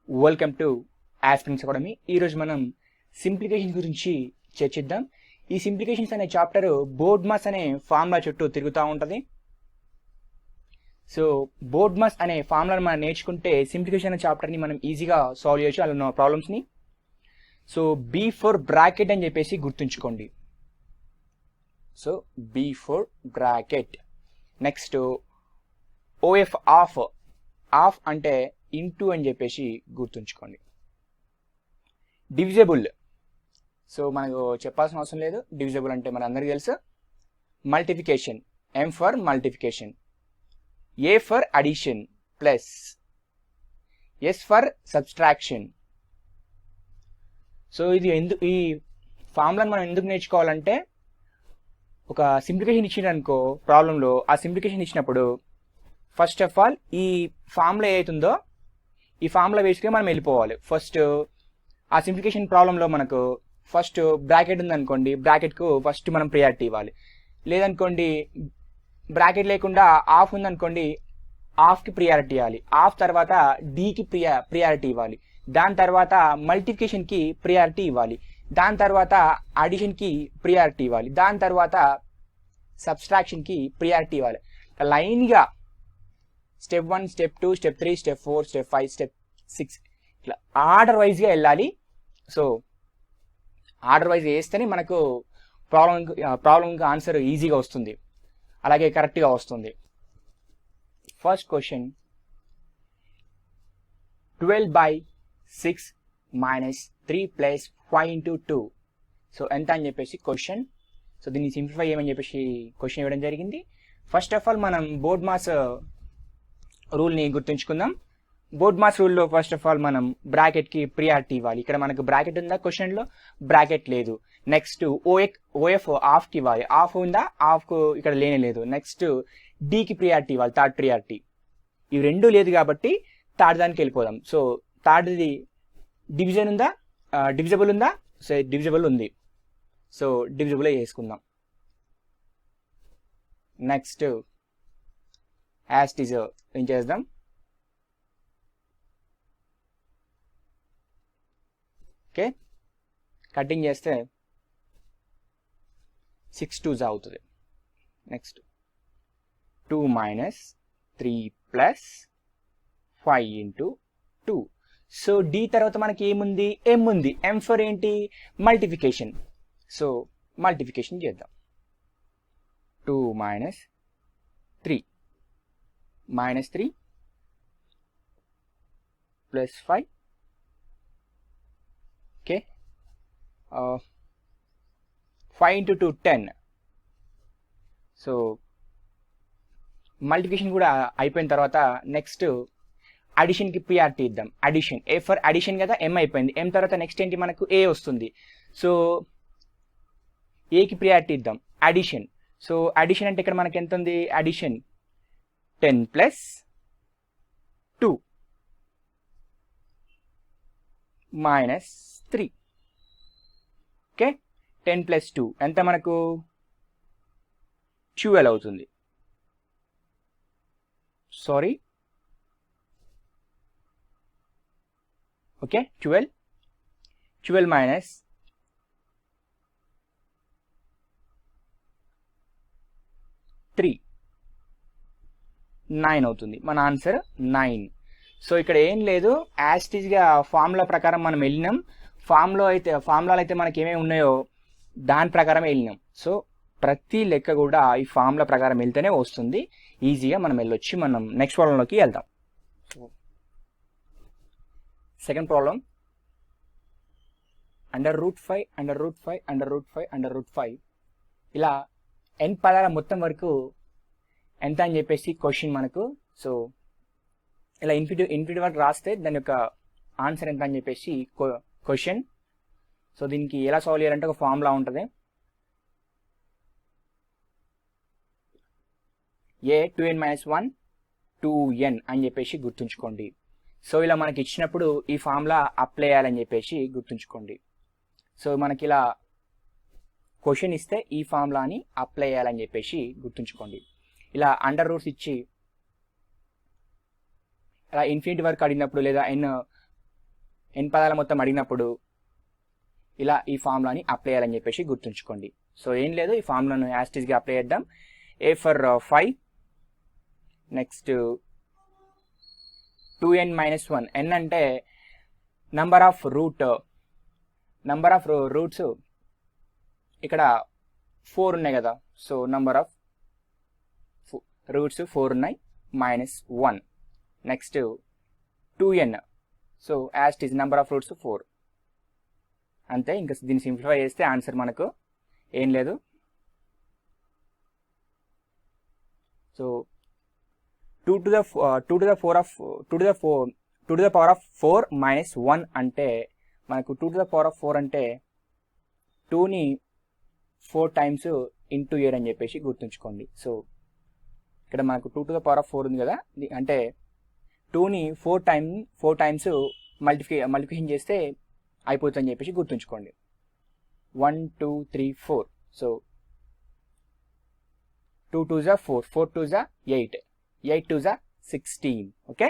Welcome to aspirants academy. ఈరోజు మనం సింప్లికేషన్ గురించి చర్చిద్దాం. ఈ సింప్లికేషన్స్ అనే చాప్టర్ బోర్డ్ మాస్ అనే ఫార్ములా చుట్టూ తిరుగుతూ ఉంటుంది. సో బోర్డ్ మాస్ అనే ఫార్ములాను మనం నేర్చుకుంటే సింప్లికేషన్ అనే చాప్టర్ని మనం ఈజీగా సాల్వ్ చేయొచ్చు అలా ఉన్న ప్రాబ్లమ్స్ని. సో B4 బ్రాకెట్ అని చెప్పేసి గుర్తుంచుకోండి. So B4 bracket. Next OF of అంటే ఇంటూ అని చెప్పేసి గుర్తుంచుకోండి. డివిజబుల్, సో మనకు చెప్పాల్సిన అవసరం లేదు. డివిజబుల్ అంటే మన అందరికీ తెలుసు. Multiplication, M for multiplication, A for addition plus S for subtraction. So ఇది ఈ ఫార్ములాను మనం ఎందుకు నేర్చుకోవాలంటే ఒక సింప్లికేషన్ ఇచ్చిననుకో ప్రాబ్లంలో, ఆ సింప్లికేషన్ ఇచ్చినప్పుడు ఫస్ట్ ఆఫ్ ఆల్ ఈ ఫార్ములా ఏదైతుందో ఈ ఫార్ములా వేసుకుని మనం వెళ్ళిపోవాలి. ఫస్ట్ ఆ సింప్లికేషన్ ప్రాబ్లంలో మనకు ఫస్ట్ బ్రాకెట్ ఉందనుకోండి, బ్రాకెట్కు ఫస్ట్ మనం ప్రియారిటీ ఇవ్వాలి. లేదనుకోండి బ్రాకెట్ లేకుండా ఆఫ్ ఉందనుకోండి, ఆఫ్కి ప్రియారిటీ ఇవ్వాలి. ఆఫ్ తర్వాత డీకి ప్రియారిటీ ఇవ్వాలి. దాని తర్వాత మల్టిప్లికేషన్కి ప్రియారిటీ ఇవ్వాలి. దాని తర్వాత అడిషన్కి ప్రియారిటీ ఇవ్వాలి. దాని తర్వాత సబ్స్ట్రాక్షన్కి ప్రియారిటీ ఇవ్వాలి. లైన్గా step 1, step 2, step 3, step 4, step 5, step 6 ఇట్లా ఆర్డర్ వైజ్గా వెళ్ళాలి. సో ఆర్డర్ వైజ్ వేస్తేనే మనకు ప్రాబ్లంకి ఆన్సర్ ఈజీగా వస్తుంది, అలాగే కరెక్ట్గా వస్తుంది. First question 12/6 - 3 + 5 × 2. సో ఎంత అని చెప్పేసి క్వశ్చన్. సో దీన్ని సింప్లిఫై చేయమని చెప్పేసి క్వశ్చన్ ఇవ్వడం జరిగింది. ఫస్ట్ ఆఫ్ ఆల్ మనం బోర్డ్ మాస్ రూల్ని గుర్తుంచుకుందాం. బోర్డ్ మాస్ రూల్లో ఫస్ట్ ఆఫ్ ఆల్ మనం బ్రాకెట్కి ప్రియారిటీ ఇవ్వాలి. ఇక్కడ మనకు బ్రాకెట్ ఉందా క్వశ్చన్లో? బ్రాకెట్ లేదు. నెక్స్ట్ OF ఆఫ్కి ఇవ్వాలి. ఆఫ్ ఉందా? ఆఫ్కు ఇక్కడ లేనే లేదు. నెక్స్ట్ డీకి ప్రియారిటీ ఇవ్వాలి, థర్డ్ ప్రియారిటీ. ఇవి రెండు లేదు కాబట్టి థర్డ్ దానికి వెళ్ళిపోదాం. సో థర్డ్ది డివిజన్ ఉందా, డివిజబుల్ ఉందా? సో డివిజబుల్ ఉంది. సో డివిజబుల్ చేసుకుందాం. నెక్స్ట్ యాజ్ ఇట్ ఈజ్ ఏం చేద్దాం, ఓకే కటింగ్ చేస్తే 6 2s అవుతుంది. నెక్స్ట్ 2 - 3 + 5 × 2. సో డి తర్వాత మనకి ఏముంది? M ఉంది. M ఫర్ ఏంటి? మల్టిఫికేషన్. సో మల్టిఫికేషన్ చేద్దాం. 2 - 3 -3 + 5. ఓకే 5 × 2 10. సో మల్టిప్లికేషన్ కూడా అయిపోయిన తర్వాత నెక్స్ట్ అడిషన్కి ప్రియారిటీ ఇద్దాం. అడిషన్, A ఫర్ అడిషన్ కదా, M అయిపోయింది. M తర్వాత నెక్స్ట్ ఏంటి మనకు? A వస్తుంది. సో ఏకి ప్రియారిటీ ఇద్దాం, అడిషన్. సో అడిషన్ అంటే ఇక్కడ మనకి ఎంత ఉంది? అడిషన్ 10 + 2 - 3. ఓకే 10 + 2 ఎంత మనకు? 12 అవుతుంది. సారీ, ఓకే 12 - 3 9 అవుతుంది. మన ఆన్సర్ 9. సో ఇక్కడ ఏం లేదు, యాస్టీజ్గా ఫార్ములా ప్రకారం మనం వెళ్ళినాం. ఫార్ములాలు అయితే మనకి ఏమేమి ఉన్నాయో దాని ప్రకారం వెళ్ళినాం. సో ప్రతి లెక్క కూడా ఈ ఫార్ములా ప్రకారం వెళ్తేనే వస్తుంది. ఈజీగా మనం వెళ్ళొచ్చి మనం నెక్స్ట్ ప్రాబ్లంలోకి వెళ్దాం. సెకండ్ ప్రాబ్లం √5 ఇలా n పదాల మొత్తం వరకు ఎంత అని చెప్పేసి క్వశ్చన్ మనకు. సో ఇలా ఇన్ఫినిటీ వరకు రాస్తే దాని యొక్క ఆన్సర్ ఎంత అని చెప్పేసి క్వశ్చన్. సో దీనికి ఎలా సాల్వ్ చేయాలంటే ఒక ఫార్ములా ఉంటుంది. A 2n - 1 2n అని చెప్పేసి గుర్తుంచుకోండి. సో ఇలా మనకి ఇచ్చినప్పుడు ఈ ఫార్ములా అప్లై చేయాలని చెప్పేసి గుర్తుంచుకోండి. సో మనకి ఇలా క్వశ్చన్ ఇస్తే ఈ ఫార్ములాని అప్లై చేయాలని చెప్పేసి గుర్తుంచుకోండి. ఇలా అండర్ రూట్స్ ఇచ్చి అలా ఇన్ఫినిటీ వరకు అడిగినప్పుడు లేదా n n పదాల మొత్తం అడిగినప్పుడు ఇలా ఈ ఫార్ములాని అప్లై చేయాలని చెప్పేసి గుర్తుంచుకోండి. సో ఏం లేదు, ఈ ఫార్ములాను యాస్టీస్గా అప్లై చేద్దాం. A for 5, next 2n minus 1. n అంటే నంబర్ ఆఫ్ రూట్స్ ఇక్కడ 4 ఉన్నాయి కదా, సో నంబర్ ఆఫ్ రూట్స్ 4 ఉన్నాయి, -1. Next 2n, so as it is number of roots 4. అంతే, ఇంకా దీన్ని సింప్లిఫై చేస్తే ఆన్సర్ మనకు ఏం లేదు. So 2 to the power of 4 minus 1 అంటే మనకు 2 to the power of 4 అంటే 2ని 4 times ఇంటూ 7 అని చెప్పేసి గుర్తుంచుకోండి. సో ఇక్కడ మనకు 2 to the power of 4 ఉంది కదా, అంటే 2ని 4 times మల్టిప్లికేషన్ చేస్తే అయిపోతుందని చెప్పేసి గుర్తుంచుకోండి. 1 2 3 4. So 2 2s are 4, 4 2s are 8, 8 2s are 16. Okay,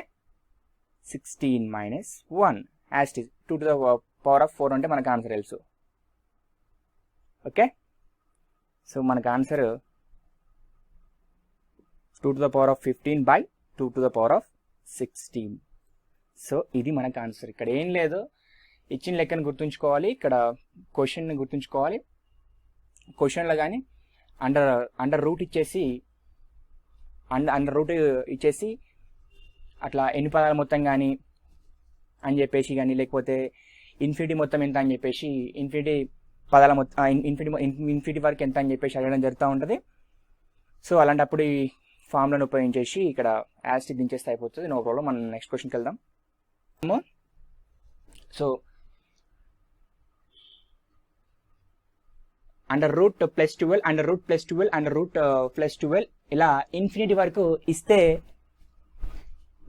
16 minus 1 as it is 2 to the power of 4 అంటే మనకు ఆన్సర్ తెలుసు. ఓకే, సో మనకు answer 2 to the power of 15 by 2 to the power of 16. So ఇది మనకు ఆన్సర్. ఇక్కడ ఏం లేదు, ఇచ్చిన లెక్కను గుర్తుంచుకోవాలి, ఇక్కడ క్వశ్చన్ని గుర్తుంచుకోవాలి. క్వశ్చన్లో కానీ అండర్ రూట్ ఇచ్చేసి అట్లా ఎన్ని పదాల మొత్తం కానీ అని చెప్పేసి కానీ, లేకపోతే ఇన్ఫినిటీ మొత్తం ఎంత అని చెప్పేసి, ఇన్ఫినిటీ పదాల మొత్తం ఇన్ఫినిటీ వరకు ఎంత అని చెప్పేసి అడగడం జరుగుతూ ఉంటుంది. సో అలాంటప్పుడు ఈ ఫార్ములాను ఉపయోగించేసి ఇక్కడ యాసిడ్ దించేస్తే అయిపోతుంది, నో ప్రాబ్లం. మనం నెక్స్ట్ క్వశ్చన్కి వెళ్దాం. So under root plus 12, under root plus 12, under root plus 12 ఇలా ఇన్ఫినిటీ వరకు ఇస్తే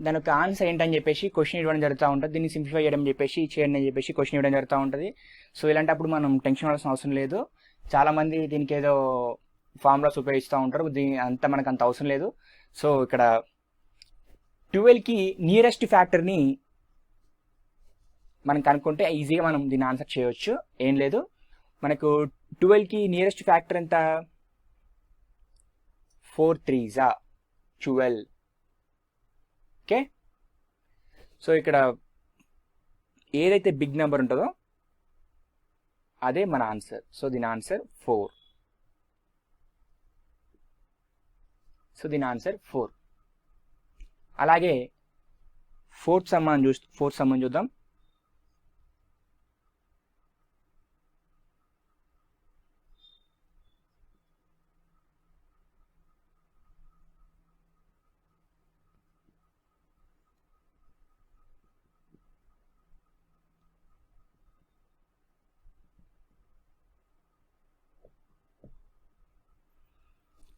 దాని యొక్క ఆన్సర్ ఏంటని చెప్పేసి క్వశ్చన్ ఇవ్వడం జరుగుతూ ఉంటుంది. దీన్ని సింప్లిఫై చేయడం చేయండి అని చెప్పేసి క్వశ్చన్ ఇవ్వడం జరుగుతూ ఉంటుంది. సో ఇలాంటప్పుడు మనం టెన్షన్ పడాల్సిన అవసరం లేదు. చాలామంది దీనికి ఏదో ఫార్ములాస్ ఉపయోగిస్తూ ఉంటారు, అంతా మనకు అంత అవసరం లేదు. సో ఇక్కడ 12కి నియరెస్ట్ ఫ్యాక్టర్ని మనం కనుక్కుంటే ఈజీగా మనం దీన్ని ఆన్సర్ చేయవచ్చు. ఏం లేదు, మనకు 12కి నియరెస్ట్ ఫ్యాక్టర్ ఎంత, 4 3s are 12. ఓకే, సో ఇక్కడ ఏదైతే బిగ్ నెంబర్ ఉంటుందో అదే మన ఆన్సర్. సో దీని ఆన్సర్ 4. సో దీని ఆన్సర్ 4. అలాగే ఫోర్త్ సమ్మని చూద్దాం.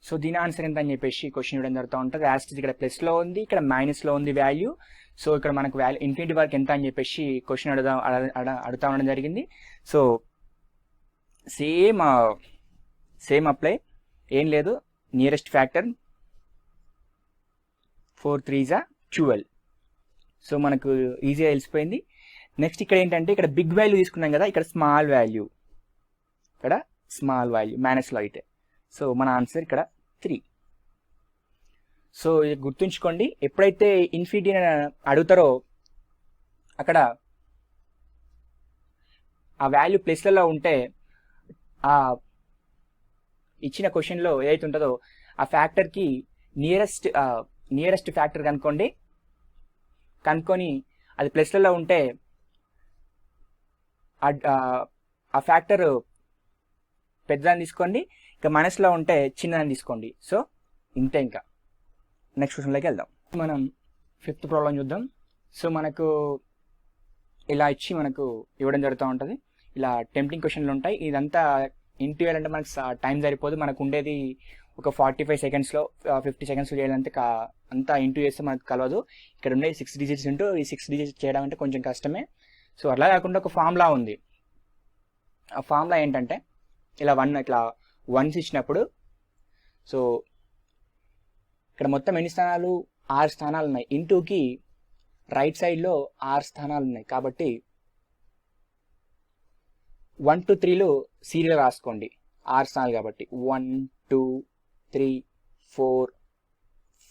సో దీని ఆన్సర్ ఎంత అని చెప్పేసి క్వశ్చన్ ఇవ్వడం జరుగుతూ ఉంటుంది. యాస్టిస్ ఇక్కడ ప్లస్లో ఉంది, ఇక్కడ మైనస్లో ఉంది వాల్యూ. సో ఇక్కడ మనకు వాల్యూ ఇన్ఫినిటీ వరకు ఎంత అని చెప్పేసి క్వశ్చన్ అడుగుతా ఉండడం జరిగింది. సో సేమ్ అప్లై, ఏం లేదు, nearest factor 4 3s are 12. So మనకు ఈజీగా తెలిసిపోయింది. నెక్స్ట్ ఇక్కడ ఏంటంటే ఇక్కడ బిగ్ వాల్యూ తీసుకున్నాం కదా, ఇక్కడ స్మాల్ వాల్యూ మైనస్లో అయితే. సో మన ఆన్సర్ ఇక్కడ 3. సో ఇది గుర్తుంచుకోండి, ఎప్పుడైతే ఇన్ఫినిటీ అడుగుతారో అక్కడ ఆ వాల్యూ ప్లేస్లలో ఉంటే ఆ ఇచ్చిన క్వశ్చన్లో ఏదైతే ఉంటుందో ఆ ఫ్యాక్టర్కి నియరెస్ట్ ఫ్యాక్టర్ కనుక్కొని అది ప్లస్లలో ఉంటే ఆ ఫ్యాక్టర్ పెద్దదాన్ని తీసుకోండి, ఇంకా మైనస్లో ఉంటే చిన్నదాన్ని తీసుకోండి. సో ఇంతే. ఇంకా నెక్స్ట్ క్వశ్చన్లోకి వెళ్దాం. మనం 5th ప్రాబ్లం చూద్దాం. సో మనకు ఇలా ఇచ్చి మనకు ఇవ్వడం జరుగుతూ ఉంటుంది. ఇలా టెంప్టింగ్ క్వశ్చన్లు ఉంటాయి. ఇదంతా ఇంటూ చేయాలంటే మనకు టైం సరిపోదు. మనకు ఉండేది ఒక 45 సెకండ్స్లో 50 సెకండ్స్లో చేయాలంటే అంతా ఇంటూ చేస్తే మనకు కలవదు. ఇక్కడ ఉండేది 6 digits ఉంటూ ఈ 6 digits చేయడం అంటే కొంచెం కష్టమే. సో అలా కాకుండా ఒక ఫార్ములా ఉంది. ఆ ఫార్ములా ఏంటంటే ఇలా ఇట్లా 1s ఇచ్చినప్పుడు, సో ఇక్కడ మొత్తం ఎన్ని స్థానాలు, 6 స్థానాలు ఉన్నాయి. ఇంటూకి రైట్ సైడ్లో 6 స్థానాలు ఉన్నాయి. కాబట్టి 1 to 3లో సీరియల్ రాసుకోండి, 6 స్థానాలు కాబట్టి 1 2 3 4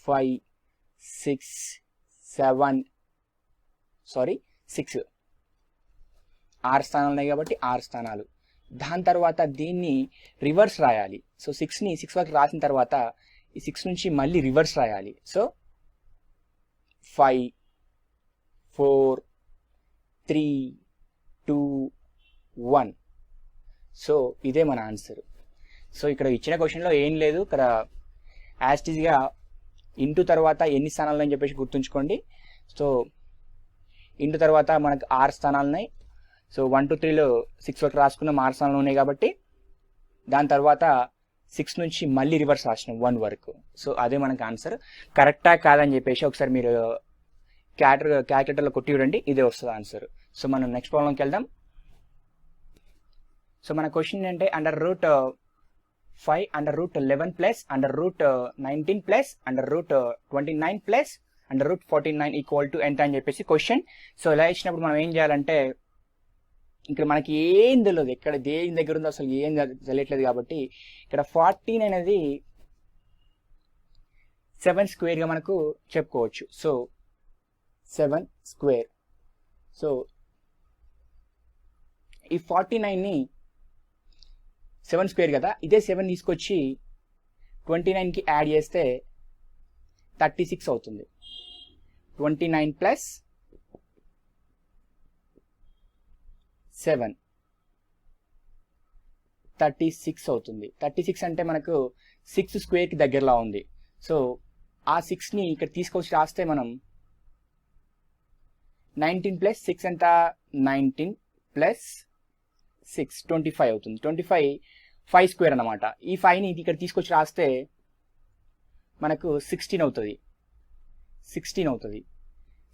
5 6 7 6 6 స్థానాలు ఉన్నాయి కాబట్టి 6 స్థానాలు. దాని తర్వాత దీన్ని రివర్స్ రాయాలి. సో 6ని 6 వరకు రాసిన తర్వాత ఈ 6 నుంచి మళ్ళీ రివర్స్ రాయాలి. సో 5 4 3 2 1. సో ఇదే మన ఆన్సర్. సో ఇక్కడ ఇచ్చిన క్వశ్చన్లో ఏం లేదు, ఇక్కడ యాస్టీజ్గా ఇంటూ తర్వాత ఎన్ని స్థానాలు అని చెప్పేసి గుర్తుంచుకోండి. సో ఇంటూ తర్వాత మనకు 6 స్థానాలు ఉన్నాయి. సో 1 to 3లో 6 వరకు రాసుకున్నాం, 6 స్థానాలు ఉన్నాయి కాబట్టి దాని తర్వాత 6 నుంచి మళ్ళీ రివర్స్ రాసినాం 1 వరకు. సో అదే మనకు ఆన్సర్. కరెక్టా కాదని చెప్పేసి ఒకసారి మీరు క్యాల్కులేటర్లో కొట్టి చూడండి, ఇదే వస్తుంది ఆన్సర్. సో మనం నెక్స్ట్ ప్రాబ్లంకి వెళ్దాం. సో మన క్వశ్చన్ ఏంటంటే √5 √11 plus √19 plus √29 plus √49 equal to ఎంత అని చెప్పేసి క్వశ్చన్. సో ఇలా ఇచ్చినప్పుడు మనం ఏం చేయాలంటే, ఇక్కడ మనకి ఏం తెలియదు, ఎక్కడ దేని దగ్గర ఉందో అసలు ఏం తెలియట్లేదు కాబట్టి ఇక్కడ 14 అనేది 7 స్క్వేర్గా మనకు చెప్పుకోవచ్చు. So 7 square. సో ఈ 49ని 7 స్క్వేర్ కదా, ఇదే 7 తీసుకొచ్చి 29కి యాడ్ చేస్తే 36 అవుతుంది. 29 ప్లస్ 7 36 అవుతుంది. 36 అంటే మనకు 6 స్క్వేర్కి దగ్గరలో ఉంది. సో ఆ 6ని ఇక్కడ తీసుకొచ్చి రాస్తే మనం 19 ప్లస్ 6 ఎంత, 19 ప్లస్ 6 25 అవుతుంది. 25 5 స్క్వేర్ అనమాట. ఈ 5ని ఇక్కడ తీసుకొచ్చి రాస్తే మనకు 16 అవుతుంది. 16 అవుతుంది.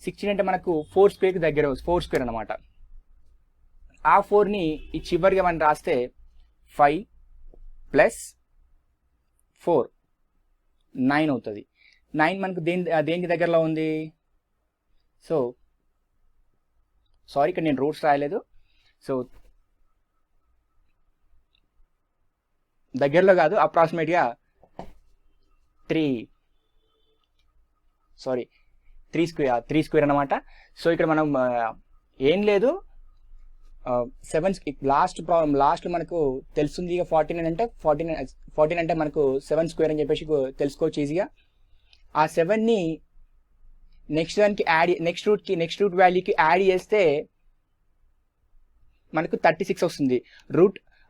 16 అంటే మనకు 4 స్క్వేర్కి దగ్గర 4 స్క్వేర్ అనమాట. ఆ 4ని ఈ చివరిగా మనం రాస్తే 5 ప్లస్ 4 9 అవుతుంది. 9 మనకు దేనికి దగ్గరలో ఉంది? సో సారీ, ఇక్కడ నేను రూట్స్ రాయలేదు. సో దగ్గరలో కాదు, అప్రాక్సిమేట్గా 3 స్క్వేర్ అనమాట. సో ఇక్కడ మనం ఏం లేదు, 7 లాస్ట్ మనకు తెలుస్తుంది. ఇక 14 అంటే మనకు 7 స్క్వేర్ అని చెప్పేసి తెలుసుకోవచ్చు ఈజీగా. ఆ 7ని నెక్స్ట్ దానికి నెక్స్ట్ రూట్ వాల్యూకి యాడ్ చేస్తే మనకు 36 వస్తుంది.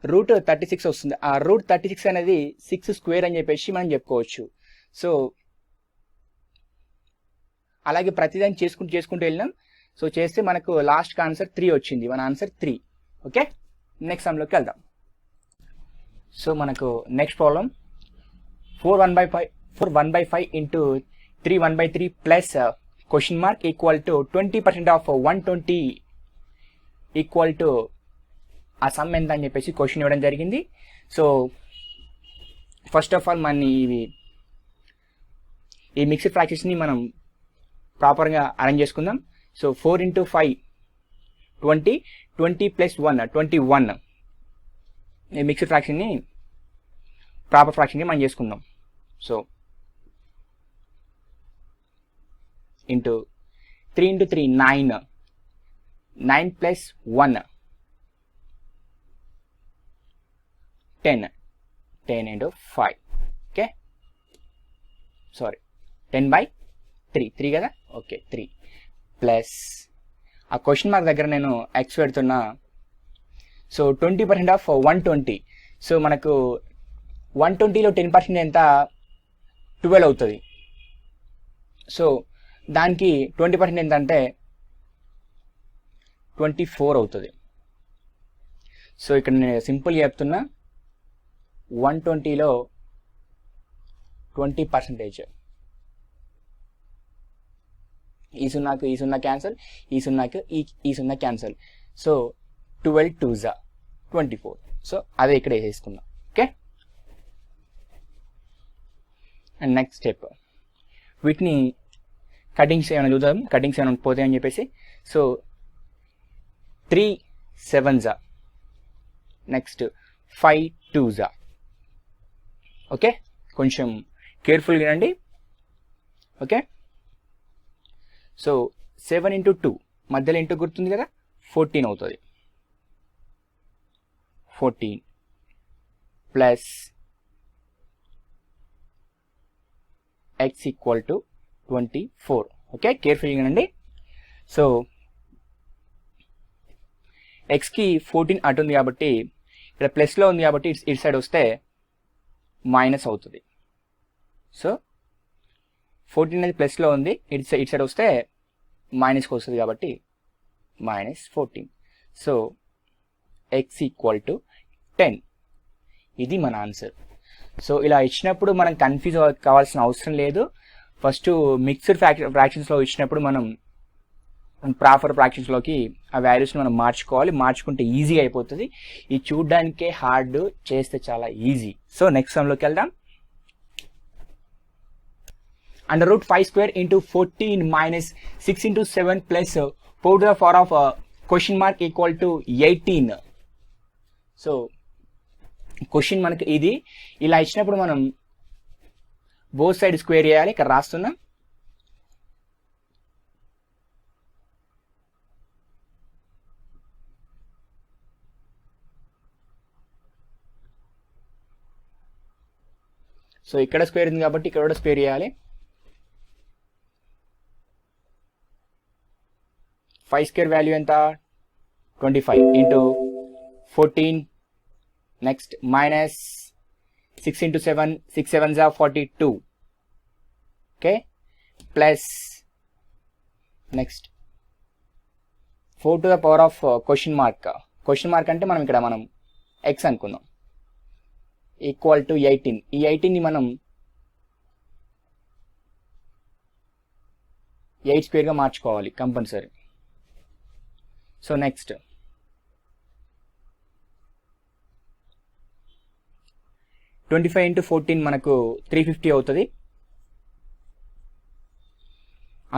రూట్ 36 వస్తుంది. ఆ రూట్ 36 అనేది 6 స్క్వేర్ అని చెప్పేసి మనం చెప్పుకోవచ్చు. సో అలాగే ప్రతిదాన్ని చేసుకుంటూ వెళ్ళినాం. సో చేస్తే మనకు లాస్ట్ ఆన్సర్ 3 వచ్చింది. మన ఆన్సర్ 3. ఓకే, నెక్స్ట్ సమ్లోకి వెళ్దాం. సో మనకు next problem 4 1/5 into 3 1/3 plus question mark equal to 20% of 120 equal to ఆ సమ్ ఎంత అని చెప్పేసి క్వశ్చన్ ఇవ్వడం జరిగింది. సో ఫస్ట్ ఆఫ్ ఆల్ మన ఈ మిక్స్డ్ ఫ్రాక్షన్స్ని మనం ప్రాపర్గా అరేంజ్ చేసుకుందాం. So 4 into 5 20 plus 1 21. ఈ మిక్స్డ్ ఫ్రాక్షన్ని ప్రాపర్ ఫ్రాక్షన్గా మనం చేసుకుందాం. So into 3 into 3 9 plus 1 10 into 5. Okay, sorry 10/3 కదా. ఓకే, 3 ప్లస్ ఆ క్వశ్చన్ మార్క్ దగ్గర నేను ఎక్స్ పెడుతున్నా. So 20% of 120. సో మనకు 120లో 10% ఎంత, 12 అవుతుంది. సో దానికి 20% ఎంత అంటే 24 అవుతుంది. సో ఇక్కడ నేను సింపుల్గా చెప్తున్నా, 120లో 20%. ఈ సున్నా క్యాన్సల్, ఈ సున్నా క్యాన్సల్. So 12 2s 24. సో అదే ఇక్కడ వేసేసుకుందాం. ఓకే, అండ్ నెక్స్ట్ స్టెప్, వీటిని కటింగ్స్ ఏమైనా చూద్దాం, కటింగ్స్ ఏమైనా పోతాయని చెప్పేసి. So 3 7s next 5 2s. Okay, కొంచెం కేర్ఫుల్గా వినండి. ఓకే, సో 7 into 2 మధ్యలో ఇంటూ గుర్తుంది కదా, 14 అవుతుంది. 14 plus x equal to 24. Okay, కేర్ఫుల్గా వినండి. సో ఎక్స్కి 14 అటు ఉంది కాబట్టి ఇక్కడ ప్లస్లో ఉంది కాబట్టి ఇటు సైడ్ వస్తే మైనస్ అవుతుంది. సో 14 అనేది ప్లస్లో ఉంది, ఇటు సైడ్ వస్తే మైనస్కి వస్తుంది కాబట్టి -14. So X equal to 10. ఇది మన ఆన్సర్. సో ఇలా ఇచ్చినప్పుడు మనం కన్ఫ్యూజ్ కావాల్సిన అవసరం లేదు. ఫస్ట్ మిక్స్డ్ ఫ్రాక్షన్స్లో ఇచ్చినప్పుడు మనం ప్రాపర్ ఫ్రాక్షన్స్లోకి ఆ వాల్యూస్ని మనం మార్చుకుంటే ఈజీగా అయిపోతుంది. ఇది చూడడానికే హార్డ్, చేస్తే చాలా ఈజీ. సో నెక్స్ట్ సమ్లోకి వెళ్దాం. √5² into 14 minus 6 into 7 plus 4 to the power of question mark equal to 18. So question మనకి ఇది ఇలా ఇచ్చినప్పుడు మనం బోత్ సైడ్ స్క్వేర్ చేయాలి. ఇక్కడ రాస్తున్నాం. సో ఇక్కడ స్క్వేర్ ఉంది కాబట్టి ఇక్కడ కూడా స్క్వేర్ చేయాలి. 5 స్క్వేర్ వాల్యూ ఎంత, 25 into 14, next minus 6 into 7, 6 7s are 42. Okay, plus next 4 to the power of question mark అంటే మనం ఇక్కడ ఎక్స్ అనుకుందాం, ఈక్వల్ టు 18. ఈ 18ని మనం 8 స్క్వేర్గా మార్చుకోవాలి కంపల్సరీ. సో నెక్స్ట్ 25 into 14 మనకు 350 అవుతుంది.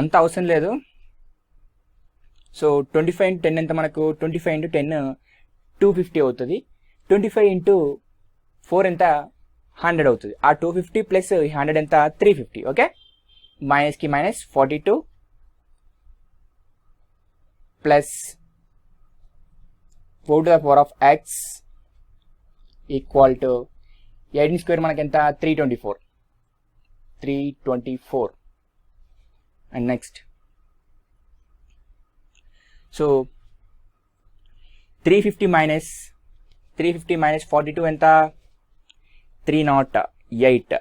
అంత అవసరం లేదు. సో 25 into 10 ఎంత మనకు, 25 into 10 250 అవుతుంది. 25 into 4 ఎంత, 100 అవుతుంది. ఆ 250 ప్లస్ 100 ఎంత, 350. ఓకే, మైనస్కి minus 42 plus 4 to the power of x equal to 18 square మనకి ఎంత, 324. అండ్ నెక్స్ట్ సో 350 minus 42 ఎంత, 308.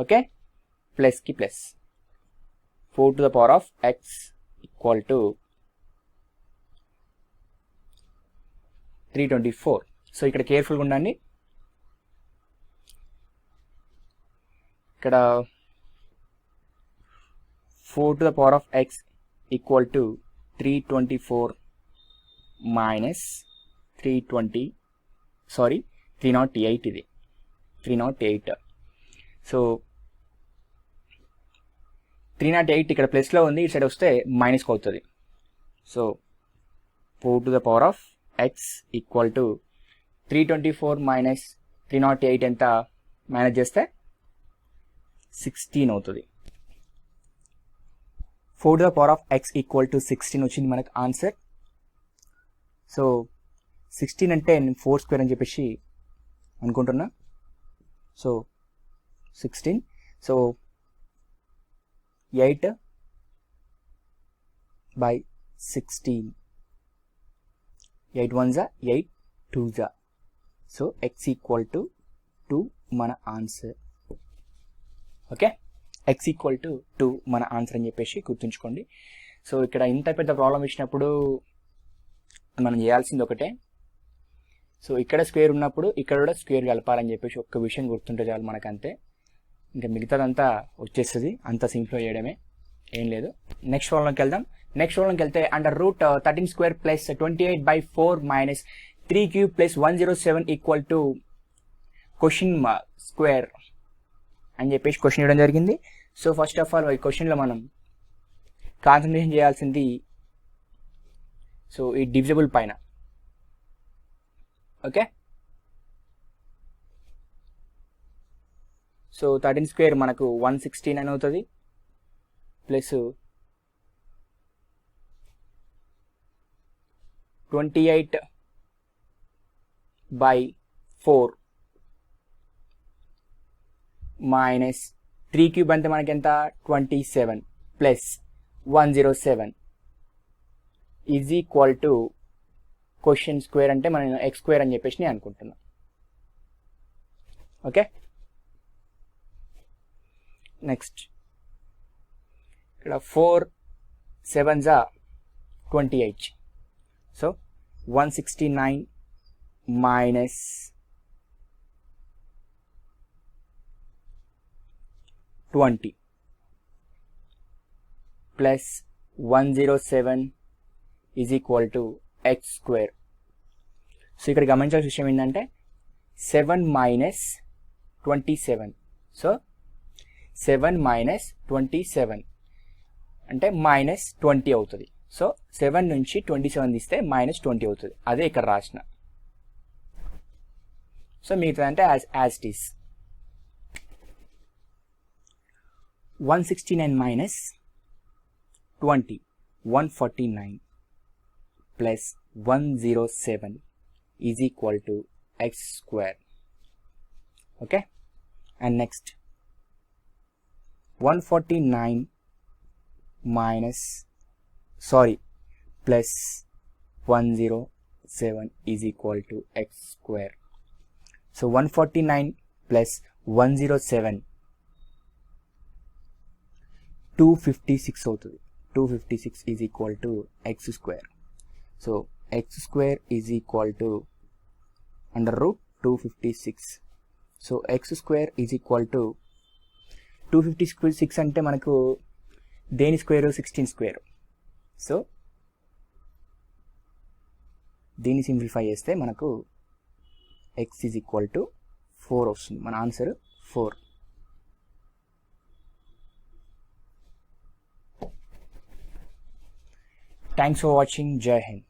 ఓకే, ప్లస్కి plus 4 to the power of x equal to 324. So ఇక్కడ కేర్ఫుల్గా ఉండండి. ఇక్కడ 4 to the power of x equal to 324 minus 308. ఇది 308. So 308 ఇక్కడ ప్లస్లో ఉంది, ఇటు సైడ్ వస్తే మైనస్కి అవుతుంది. So 4 to the power of x equal to 324 minus 308 ఎంత మేనేజ్ చేస్తే 16 అవుతుంది. 4 to the power of x equal to 16 వచ్చింది మనకు ఆన్సర్. సో 16 అంటే నేను 4 స్క్వేర్ అని చెప్పేసి అనుకుంటున్నా. So 16, so 8/16, 8 1s 8 2s. So x equal to 2 మన answer. Okay, x equal to 2 మన ఆన్సర్ అని చెప్పేసి గుర్తుంచుకోండి. సో ఇక్కడ ఇంత పెద్ద ప్రాబ్లం ఇచ్చినప్పుడు మనం చేయాల్సింది ఒకటే. సో ఇక్కడ స్క్వేర్ ఉన్నప్పుడు ఇక్కడ కూడా స్క్వేర్ కలపాలని చెప్పేసి ఒక్క విషయం గుర్తుంటే చాలు మనకు, అంతే. ఇంకా మిగతాదంతా వచ్చేస్తుంది, అంత సింప్లిఫై చేయడమే, ఏం లేదు. నెక్స్ట్ ప్రాబ్లంకి వెళ్దాం. నెక్స్ట్ ప్రాబ్లంకి వెళ్తే √13² plus 28/4 minus 3³ plus 107 equal to question square అని చెప్పేసి క్వశ్చన్ ఇవ్వడం జరిగింది. సో ఫస్ట్ ఆఫ్ ఆల్ ఈ క్వశ్చన్లో మనం కాన్సన్ట్రేషన్ చేయాల్సింది సో ఈ డివిజిబుల్ పైన. ఓకే. సో 13 స్క్వేర్ మనకు 169 అవుతుంది, ప్లస్ 28/4 మైనస్ 3 క్యూబ్ అంటే మనకి ఎంత 27 plus 107 is equal to question square అంటే మనం ఎక్స్ స్క్వేర్ అని చెప్పేసి నేను అనుకుంటున్నాను. ఓకే. నెక్స్ట్ ఇక్కడ 4 7s 28. So 169 minus 20 plus 107 is equal to X square. So ఇక్కడ గమనించాల్సిన విషయం ఏంటంటే 7 మైనస్ 27. సో 7 మైనస్ 27 అంటే మైనస్ 20 అవుతుంది. సో 7 నుంచి 27 తీస్తే మైనస్ 20 అవుతుంది. అదే ఇక్కడ రాసిన. సో మిగతా అంటే as it is. 169 minus 20 149 plus 107 is equal to X square. Okay. And next 149 minus plus 107 is equal to X square. So 149 plus 107 256 అవుతుంది. 256 is equal to X square. So X square is equal to √256. So X square is equal to 256 అంటే మనకు దేని square 16 square. So దీన్ని simplify చేస్తే మనకు X is equal to 4 వస్తుంది. మన answer 4. Thanks for watching. జై హింద్.